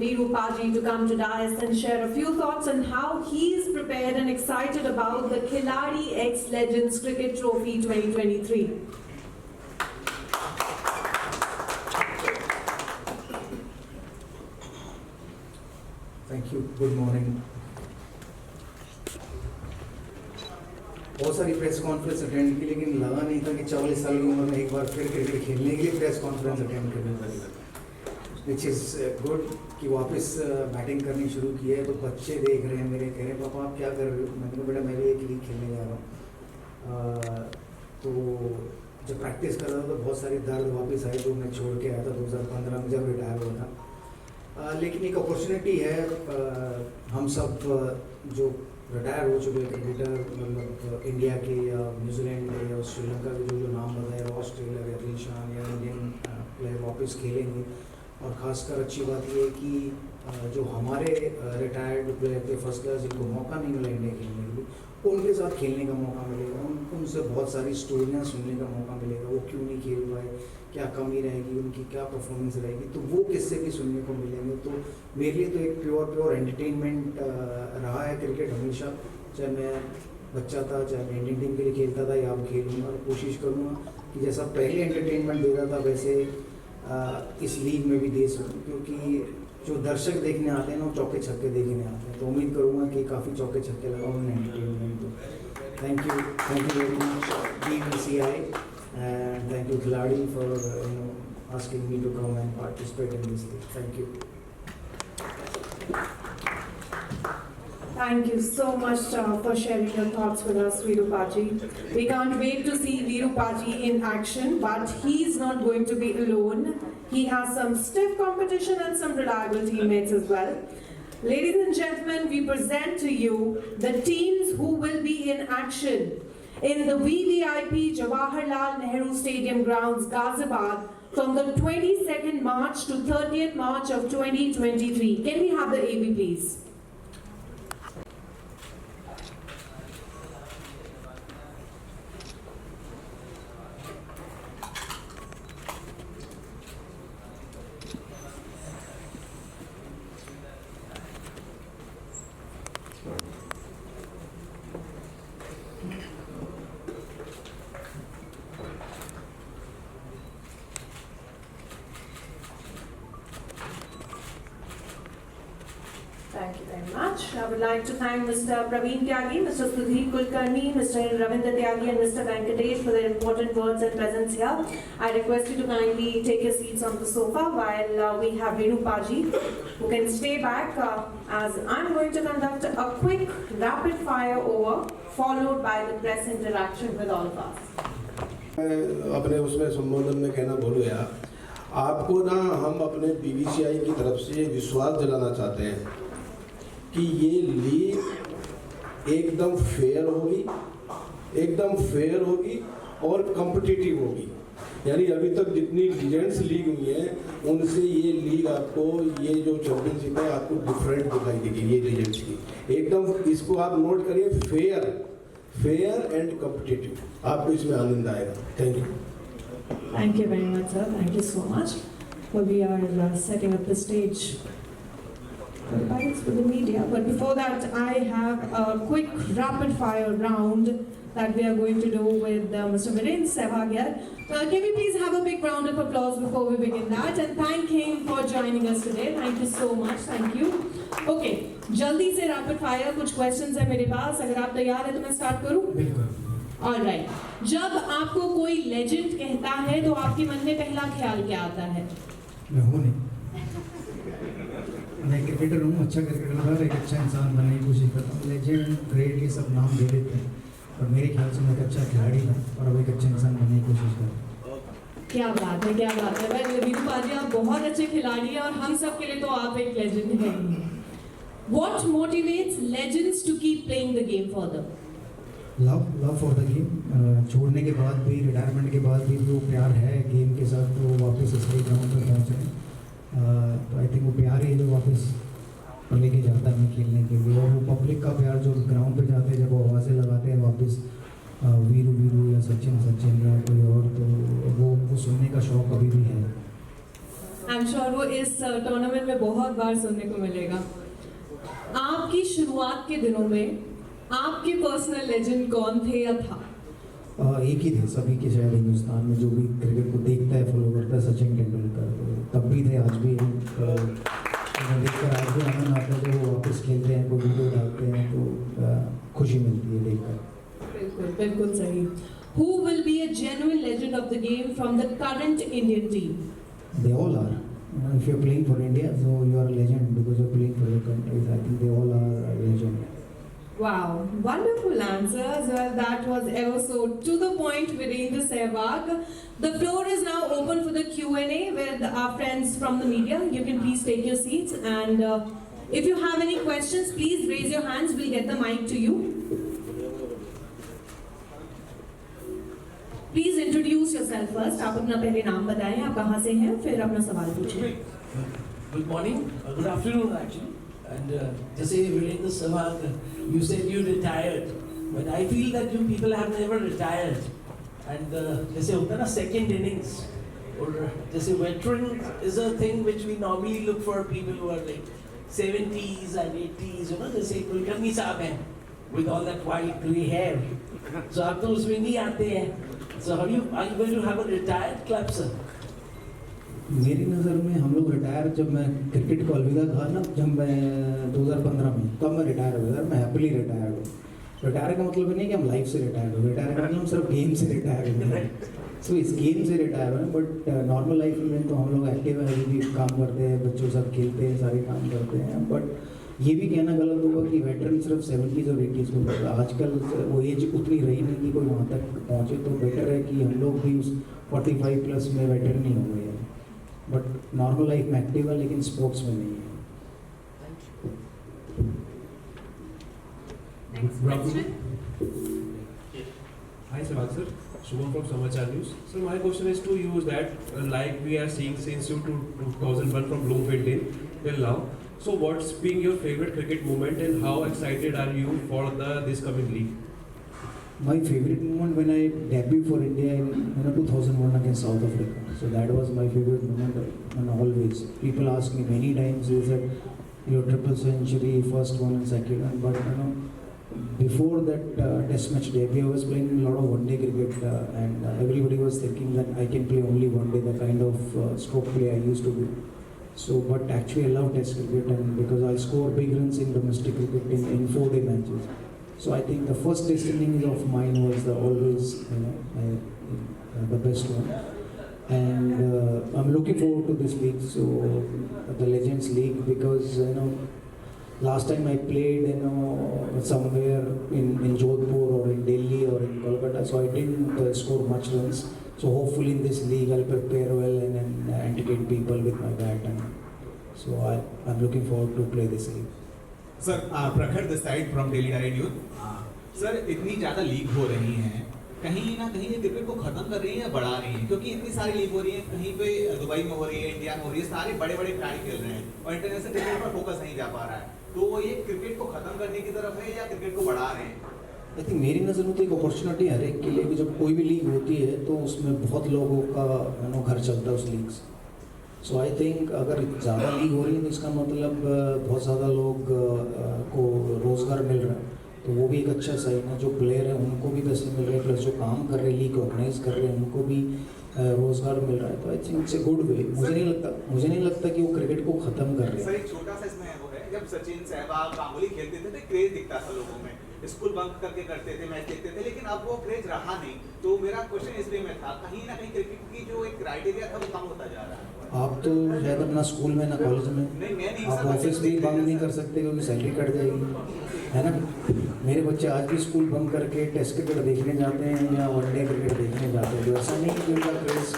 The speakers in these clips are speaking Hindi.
Viru Paji to come to dais and share a few thoughts on how he's prepared and excited about the Khiladi X Legends Cricket Trophy 2023. Thank you. Good morning. बहुत सारी प्रेस कॉन्फ्रेंस अटेंड की, लेकिन लगा नहीं था कि 44 साल की उम्र में एक बार फिर क्रिकेट खेलने के लिए प्रेस कॉन्फ्रेंस अटेंड करनी पड़ी, विच इज़ गुड कि वापस बैटिंग करनी शुरू की है। तो बच्चे देख रहे हैं मेरे, कह रहे हैं पापा आप क्या कर रहे हो। मैंने कहा बेटा मैं भी एक लीग खेलने जा रहा हूँ। तो जब प्रैक्टिस कर रहा था तो बहुत सारी दर्द वापस आई जो मैं छोड़ के आया था 2015 में जब रिटायर हुआ था। लेकिन एक अपॉर्चुनिटी है, हम सब जो रिटायर हो चुके क्रिकेटर, मतलब इंडिया के या न्यूजीलैंड के या श्रीलंका के जो नाम बताए, रॉस टेलर या दिलशान या इंडियन प्लेयर वापस खेलेंगे। और ख़ासकर अच्छी बात ये है कि जो हमारे रिटायर्ड प्लेयर थे फर्स्ट क्लास, जिनको मौका नहीं मिला इंडिया खेलने के लिए, उनके साथ खेलने का मौका मिलेगा। उनसे बहुत सारी स्टोरियाँ सुनने का मौका मिलेगा, वो क्यों नहीं खेल पाए, क्या कमी रहेगी, उनकी क्या परफॉर्मेंस रहेगी, तो वो किस्से भी सुनने को मिलेंगे। तो मेरे लिए तो एक प्योर एंटरटेनमेंट रहा है क्रिकेट हमेशा, चाहे मैं बच्चा था, चाहे मैं इंडियन टीम के लिए खेलता था या अब खेलूँगा। और कोशिश करूँगा कि जैसा पहले एंटरटेनमेंट दे रहा था वैसे इस लीग में भी दे सकूँ, क्योंकि जो दर्शक देखने आते हैं ना वो चौके छक्के देखने आते हैं। तो उम्मीद करूँगा कि काफ़ी चौके छक्के लगाऊँ एंटरटेनमेंट। तो thank you very much BCCI and thank you Khiladi for asking me to come and participate in this league. Thank you. Thank you so much for sharing your thoughts with us, Viru Paji. We can't wait to see Viru Paji in action, but he's not going to be alone. He has some stiff competition and some reliable teammates as well. Ladies and gentlemen, we present to you the teams who will be in action in the VVIP Jawaharlal Nehru Stadium grounds, Ghaziabad, from the 22nd March to 30th March of 2023. Can we have the AB, please? Thank you very much. I would like to thank Mr. Praveen Tyagi, Mr. Sudhir Kulkarni, Mr. Ravindra Tyagi and Mr. Venkatesh for their important words and presence here. I request you to kindly take your seats on the sofa while we have Viru Paji, who can stay back as I'm going to conduct a quick rapid fire over followed by the press interaction with all of us. अपने उसमें संबोधन में कहना भूल गया, आपको ना हम अपने BCCI की तरफ से विश्वास दिलाना चाहते हैं कि ये लीग एकदम फेयर होगी और कॉम्पिटिटिव होगी। यानी अभी तक जितनी लीजेंड्स लीग हुई हैं उनसे ये लीग आपको, ये जो चैंपियनशिप है आपको डिफरेंट दिखाई देगी। ये लीजेंड्स की एकदम, इसको आप नोट करिए, फेयर एंड कॉम्पिटिटिव, आपको इसमें आनंद आएगा। Thank you. Thank you very much, sir. Thank you so much. Well, we are setting up the stage for the bites for the media. But before that, I have a quick rapid fire round that we are going to do with Mr. Viren Sehwag. Can we please have a big round of applause before we begin that and thank him for joining us today. Thank you so much. Thank you. Okay, जल्दी से rapid fire कुछ questions है मेरे पास, अगर आप तैयार हैं तो मैं start करूं? बिल्कुल। Alright. जब आपको कोई लेजेंड कहता है तो आपके मन में पहला ख्याल क्या आता है? मैं हूँ नहीं, मैं क्रिकेटर हूँ, अच्छा क्रिकेटर हूँ, एक अच्छा इंसान बनने की कोशिश करता हूँ। लेजेंड, ग्रेट, ये सब नाम दे देते हैं, और मेरे ख्याल से मैं एक अच्छा खिलाड़ी था और अब एक अच्छा इंसान बनने की कोशिश कर रहा हूँ। क्या बात है, क्या बात है। भाई वीरू पाजी, आप बहुत अच्छे खिलाड़ी हैं और हम सब के लिए तो आप एक लेजेंड हैं। What motivates legends to keep playing the game further? Love for the game. छोड़ने के बाद भी, रिटायरमेंट के बाद भी वो प्यार है गेम के साथ, तो वापस इसलिए ग्राउंड पर पहुँच रहे हैं। तो आई थिंक वो प्यार ही जो वापस लेके जाता है हमें खेलने के लिए, और वो पब्लिक का प्यार जो ग्राउंड पे जाते हैं, जब वो आवाज़ें लगाते हैं वापस वीरू वीरू या सचिन सचिन या कोई और, तो वो सुनने का शौक अभी भी है। I'm sure वो इस टूर्नामेंट में बहुत बार सुनने को मिलेगा। आपकी शुरुआत के दिनों में आपके पर्सनल लेजेंड कौन थे या था? एक ही थे सभी के, शायद हिंदुस्तान में जो भी क्रिकेट को देखता है, फॉलो करता है, सचिन तेंदुलकर। तो तब भी थे, आज भी हैं। उन्हें देखकर आज भी आनंद आता है, जो वो वापस खेलते हैं, कोई वीडियो डालते हैं तो खुशी मिलती है देखकर। बिल्कुल बिल्कुल सही। Who will be a genuine legend of the game from the current Indian team? They all are. If you're playing for India, so you are a legend because you're playing for your countries. I think they all are a legend. Wow, wonderful answers. Well, that was ever so to the point, Virendra Sehwag. The floor is now open for the Q&A with our friends from the media. You can please take your seats, and if you have any questions, please raise your hands. We'll get the mic to you. Please introduce yourself first. आप अपना पहले नाम बताएं, आप कहाँ से हैं, फिर अपना सवाल पूछें. Good morning, good afternoon actually. And जैसे Virendra Sehwag, you said you retired, but I feel that you people have never retired. And जैसे होता है ना second innings, और जैसे veteran is a thing which we normally look for people who are like 70s and 80s, you know, जैसे कुलकर्णी साहब हैं with all that wild grey hair. So आप तो उसमें नहीं आते हैं. So are you going to have a retired club, sir? मेरी नज़र में हम लोग रिटायर, जब मैं क्रिकेट को अलविदा कहा ना, जब मैं 2015 में, तब मैं रिटायर हो गया। मैं हैप्पीली रिटायर हूँ। रिटायर का मतलब नहीं कि हम लाइफ से रिटायर हो, रिटायर का मतलब हम सिर्फ गेम से रिटायर हो गए। सो इस गेम से रिटायर हुए, बट नॉर्मल लाइफ में तो हम लोग एक्टिव है, अभी भी काम करते हैं, बच्चों के साथ खेलते हैं, सारे काम करते हैं। बट ये भी कहना गलत होगा कि वेटरन सिर्फ 70s और 80s में होता है। आजकल वो एज उतनी रही नहीं कि कोई वहाँ तक पहुँचे, तो बेटर है कि हम लोग भी उस 45 प्लस में वेटरन ही हो गए हैं। बट नॉर्मल लाइफ में एक्टिव है, लेकिन स्पोर्ट्स में नहीं है। Next question. Hi Sehwag sir, Shubham from Samachar News. So my question is to you is that like we are seeing since 2001 from Bloomfield till now. So what's been your favorite cricket moment and how excited are you for this coming league? My favorite moment when I debuted for India in 2001 against South Africa. So that was my favorite moment, and always people ask me many times, is that your triple century, first one and second one, but before that test match debut, I was playing a lot of one-day cricket, and everybody was thinking that I can play only one day, the kind of stroke play I used to do. So, but actually I love test cricket, and because I score big runs in domestic cricket in 4-day matches. So I think the first test innings of mine was always, the best one. And I'm looking forward to this league, so the Legends League, because last time I played somewhere in Jodhpur or in Delhi or in Kolkata, so I didn't score much runs. So hopefully in this league I'll prepare well and entertain people with my bat, and so I'm looking forward to play this league. Sir Prakhar this side from daily diary news. Sir इतनी ज़्यादा लीग हो रही हैं, कहीं ना कहीं ये क्रिकेट को ख़त्म कर रही हैं या बढ़ा रही हैं? क्योंकि इतनी सारी लीग हो रही है, कहीं पे दुबई में हो रही है, इंडिया में हो रही है, सारे बड़े बड़े खिलाड़ी खेल रहे हैं और इंटरनेशनल क्रिकेट पर फोकस नहीं जा पा रहा है। तो ये क्रिकेट को ख़त्म करने की तरफ है या क्रिकेट को बढ़ा रहे हैं? आई थिंक मेरी नज़र में तो एक अपॉर्चुनिटी हर एक के लिए कि जब कोई भी लीग होती है तो उसमें बहुत लोगों का घर चलता है उस लीग से। सो आई थिंक अगर ज़्यादा लीग हो रही है तो इसका मतलब बहुत ज़्यादा लोग को रोज़गार मिल रहा है, तो वो भी एक अच्छा साइन है। जो प्लेयर हैं उनको भी पैसे मिल रहे हैं, प्लस जो काम कर रहे हैं, लीग ऑर्गेनाइज कर रहे हैं, उनको भी रोज़गार मिल रहा है। तो I think it's a good way. मुझे नहीं लगता कि वो क्रिकेट को ख़त्म कर रहे हैं। सर एक छोटा सा इसमें वो है, जब सचिन सहवाग गांगुली खेलते थे तो क्रेज दिखता था लोगों में, स्कूल बंक करके करते थे, मैच देखते थे, लेकिन अब वो क्रेज रहा नहीं। तो मेरा क्वेश्चन इसलिए में था, कहीं ना कहीं क्रिकेट की जो एक क्राइटेरिया था वो कम होता जा रहा है। आप तो शायद अपना स्कूल में ना कॉलेज में, नहीं, मैं नहीं, आप सर, ऑफिस में बंक नहीं कर सकते क्योंकि सैलरी कट जाएगी, है ना। मेरे बच्चे आज भी स्कूल बंक करके टेस्ट क्रिकेट देखने जाते हैं या वनडे क्रिकेट देखने जाते हैं। तो ऐसा नहीं कि उनका क्रेज़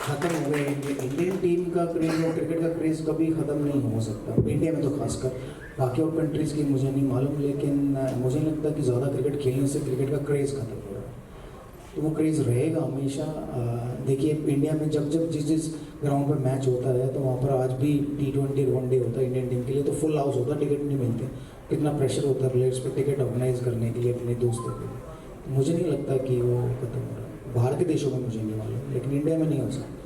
ख़त्म हो गया। इंडियन टीम का क्रेज़ और क्रिकेट का क्रेज़ कभी ख़त्म नहीं हो सकता, इंडिया में तो खासकर। बाकी और कंट्रीज़ की मुझे नहीं मालूम, लेकिन मुझे नहीं लगता कि ज़्यादा क्रिकेट खेलने से क्रिकेट का क्रेज़ ख़त्म हो रहा है। तो वो क्रेज़ रहेगा हमेशा। देखिए इंडिया में जब जिस ग्राउंड पर मैच होता है तो वहाँ पर आज भी T20 वनडे होता है इंडियन टीम के लिए, तो फुल हाउस होता है, टिकट नहीं मिलते। कितना प्रेशर होता है प्लेयर्स पे टिकट ऑर्गेनाइज करने के लिए अपने दोस्तों के लिए। तो मुझे नहीं लगता कि वो खत्म हो रहा है। बाहर के देशों में मुझे नहीं मालूम, लेकिन इंडिया में नहीं हो सकता।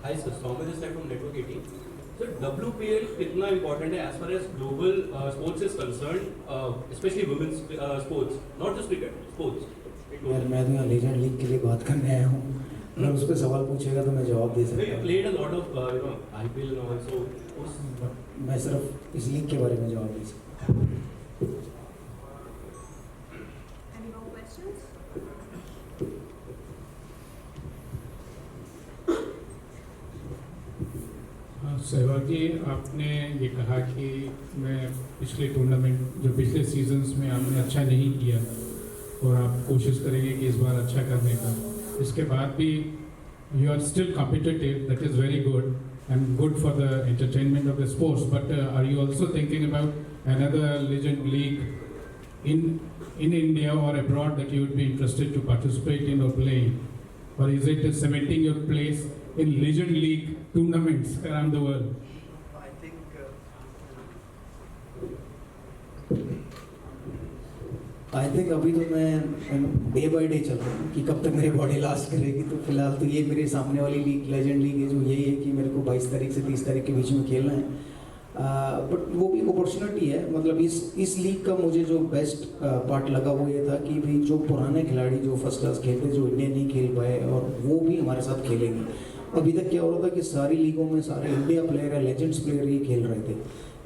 Hi sir, Soumya this side from Network 18. So WPL कितना important है as far as global sports is concerned, especially women's sports, not just cricket, sports. यार मैं तो यहाँ लेजेंड लीग के लिए बात करने आया हूँ, अगर उस पर सवाल पूछेगा तो मैं जवाब दे सकता You हूँ। played a lot of IPL and also. मैं सिर्फ इस लीग के बारे में जवाब दे सकता हूँ। Any more questions? सहवाग जी, आपने ये कहा कि मैं पिछले टूर्नामेंट जो पिछले सीजन्स में आपने अच्छा नहीं किया और आप कोशिश करेंगे कि इस बार अच्छा करने का, इसके बाद भी you are still competitive, that is very good and good for the entertainment of the sports, but are you also thinking about another legend league in India or abroad that you would be interested to participate in or play in? Or is it cementing your place in legend league tournaments around the world? I think अभी तो मैं डे बाय डे चल रहा हूँ कि कब तक मेरी बॉडी लास्ट करेगी। तो फिलहाल तो ये मेरे सामने वाली लीग लेजेंड लीग है जो यही है कि मेरे को 22 तारीख से 30 तारीख के बीच में खेलना है। बट वो भी अपॉर्चुनिटी है, मतलब इस लीग का मुझे जो बेस्ट पार्ट लगा वो ये था कि भाई जो पुराने खिलाड़ी जो फर्स्ट क्लास खेलते जो इंडिया नहीं खेल पाए और वो भी हमारे साथ खेलेंगे। अभी तक क्या हो रहा था कि सारी लीगों में सारे इंडिया प्लेयर है, लेजेंड्स प्लेयर ही खेल रहे थे,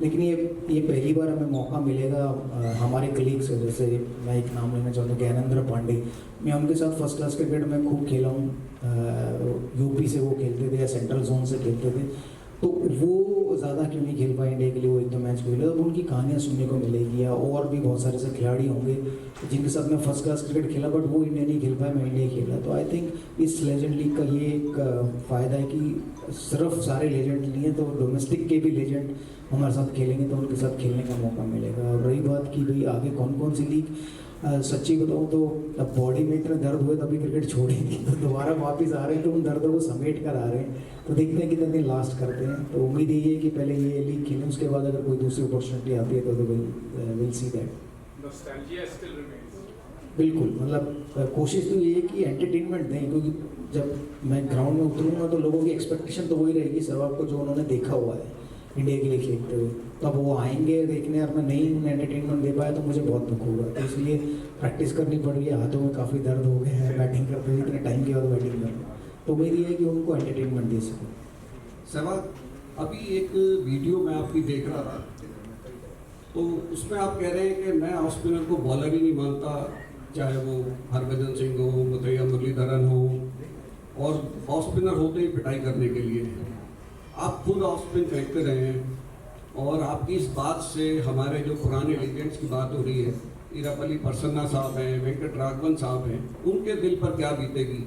लेकिन ये पहली बार हमें मौका मिलेगा हमारे कलीग्स से। जैसे मैं एक नाम लेना चाहता हूँ, ज्ञानेंद्र पांडे, मैं उनके साथ फर्स्ट क्लास क्रिकेट में खूब खेला हूँ। यूपी से वो खेलते थे या सेंट्रल जोन से खेलते थे, तो वो ज़्यादा क्यों नहीं खेल पाए इंडिया के लिए, वो एक दो मैच खेले। अब उनकी कहानियाँ सुनने को मिलेगी, या और भी बहुत सारे ऐसे खिलाड़ी होंगे जिनके साथ मैं फर्स्ट क्लास क्रिकेट खेला बट वो इंडिया नहीं खेल पाया, मैं इंडिया खेला। तो आई थिंक इस लेजेंड लीग का ये एक फ़ायदा है कि सिर्फ सारे लेजेंड नहीं है, तो डोमेस्टिक के भी लेजेंड हमारे साथ खेलेंगे तो उनके साथ खेलने का मौका मिलेगा। और रही बात कि भाई आगे कौन कौन सी लीग, सच्ची बताऊँ तो अब बॉडी में इतना दर्द हुए तभी क्रिकेट छोड़ेंगे, तो दोबारा वापस आ रहे हैं तो उन दर्दों को समेट कर आ रहे हैं। तो देखते हैं कितने दिन लास्ट करते हैं। तो उम्मीद यही है कि पहले ये लीग खेलें, उसके बाद अगर कोई दूसरी अपॉर्चुनिटी आती है तो विल सी दैट। बिल्कुल, मतलब कोशिश तो ये है कि एंटरटेनमेंट दें, क्योंकि जब मैं ग्राउंड में उतरूँगा तो लोगों की एक्सपेक्टेशन तो वही रहेगी सहवाग को जो उन्होंने देखा हुआ है इंडिया के लिए खेलते हुए। तो अब वो आएंगे देखने और मैं नहीं उन्हें एंटरटेनमेंट दे पाया तो मुझे बहुत दुख होगा। तो इसलिए प्रैक्टिस करनी पड़ रही है, हाथों में काफ़ी दर्द हो गए हैं बैटिंग करते हुए, इतने टाइम के बाद बैटिंग करना। तो मेरी है कि उनको एंटरटेनमेंट दे सकूँ। सहवाग, अभी एक वीडियो मैं आपकी देख रहा था, तो उसमें आप कह रहे हैं कि मैं ऑफ स्पिनर को बॉलर ही नहीं मानता, चाहे वो हरभजन सिंह हो, मुथैया मुरलीधरन हो, और ऑफ स्पिनर होते ही पिटाई करने के लिए। आप खुद ऑफ स्पिन फेंकते रहे हैं और आपकी इस बात से हमारे जो पुराने लीजेंड्स की बात हो रही है, इरापल्ली प्रसन्ना साहब हैं, वेंकट राघवन साहब हैं, उनके दिल पर क्या बीतेगी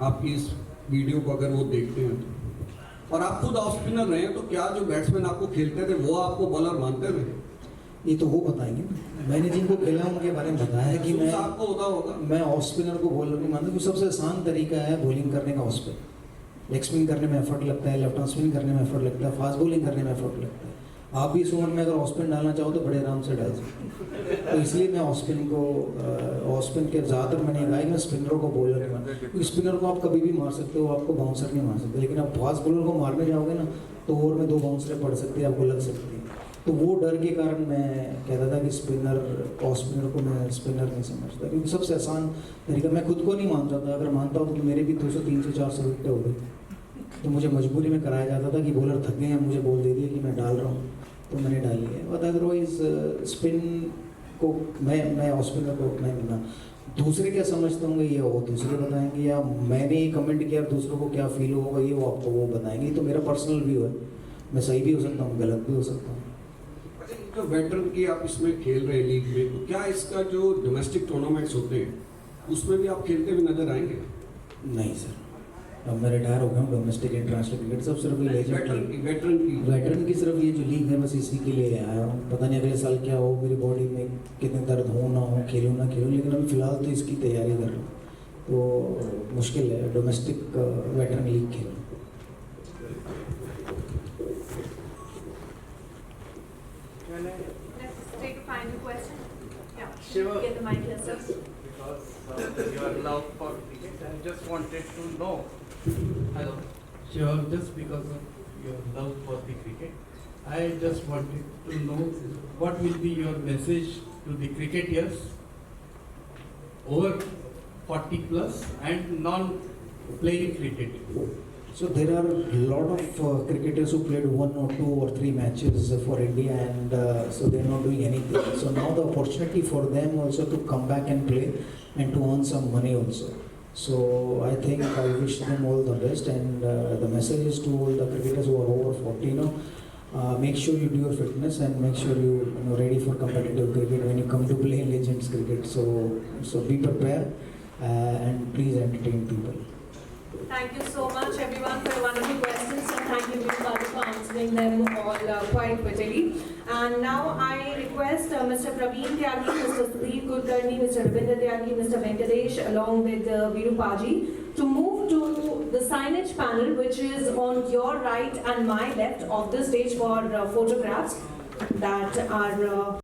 आपकी इस वीडियो को अगर वो देखते हैं तो। और आप खुद ऑफ स्पिनर रहे हैं, तो क्या जो बैट्समैन आपको खेलते थे वो आपको बॉलर मानते थे? ये तो वो बताएंगे। मैंने जिनको खेला उनके बारे में बताया है कि आपको होता होगा। मैं ऑफ स्पिनर को बॉलर नहीं मानता, क्योंकि सबसे आसान तरीका है बॉलिंग करने का ऑफ स्पिन। लेग स्पिन करने में एफर्ट लगता है, लेफ्ट आर्म स्पिन करने में एफर्ट लगता है, फास्ट बॉलिंग करने में एफर्ट लगता है। आप भी इस उम्र में अगर ऑफ स्पिन डालना चाहो तो बड़े आराम से डाल सकते हैं। तो इसलिए मैं ऑफ स्पिन के ज़्यादातर मैंने कहा कि मैं स्पिनरों को बॉलर नहीं मानता, क्योंकि स्पिनर को आप कभी भी मार सकते हो, आपको बाउंसर नहीं मार सकते। लेकिन आप फास्ट बॉलर को मारने जाओगे ना तो ओवर में 2 बाउंसरें पड़ सकती है, आपको लग सकती है। तो वो डर के कारण मैं कहता था कि ऑफ स्पिनर को मैं स्पिनर नहीं समझता, क्योंकि सबसे आसान तरीका, मैं खुद को नहीं मानता था। अगर मानता हूँ तो मेरे भी 200, 300, 400 विकेट हो गए। तो मुझे मजबूरी में कराया जाता था कि बॉलर थक गए हैं, मुझे बॉल दे दिए कि मैं डाल रहा हूँ, तो मैंने डाली है। बट अदरवाइज स्पिन को मैं ऑफ स्पिनर को मैं ना, दूसरे क्या समझते होंगे ये वो दूसरे बताएंगे, या मैंने ये कमेंट किया दूसरों को क्या फील होगा ये वो आपको वो बताएंगे। तो मेरा पर्सनल व्यू है, मैं सही भी हो सकता हूँ, गलत भी हो सकता हूँ। जो वेटरन की आप इसमें खेल रहे हैं लीग में, तो क्या इसका जो डोमेस्टिक टूर्नामेंट्स होते हैं उसमें भी आप खेलते हुए नजर आएंगे? नहीं सर, अब मैं रिटायर हो गया हूँ। डोमेस्टिक इंटरनेशनल क्रिकेट सब सिर्फ वेटरन की सिर्फ ये जो लीग है बस इसी के लिए आया हूँ। पता नहीं अगले साल क्या हो, मेरी बॉडी में कितने दर्द हो ना हो, खेलूँ ना खेलूँ, लेकिन अभी फिलहाल तो इसकी तैयारी कर रहा हूँ। तो मुश्किल है डोमेस्टिक वेटरन लीग खेलना। Let's take a final question. Yeah. Shiva. Get the mic here, sir. Because your love for cricket, I just wanted to know. Hello. Sure, just because of your love for the cricket, I just wanted to know what will be your message to the cricketers over 40 plus and non-playing cricket. So there are a lot of cricketers who played 1 or 2 or 3 matches for India, and so they're not doing anything. So now the opportunity for them also to come back and play and to earn some money also. So I think I wish them all the best, and the message is to all the cricketers who are over 40, make sure you do your fitness and make sure you ready for competitive cricket when you come to play Legends cricket. So be prepared and please entertain people. Thank you so much, everyone, for your wonderful questions, and thank you, Viru, for answering them all quite prettily. And now I request Mr. Praveen Tyagi, Mr. Sudeep Kulkarni, Mr. Ravinder Tyagi, Mr. Venkatesh, along with Viru Paji, to move to the signage panel, which is on your right and my left of the stage for photographs that are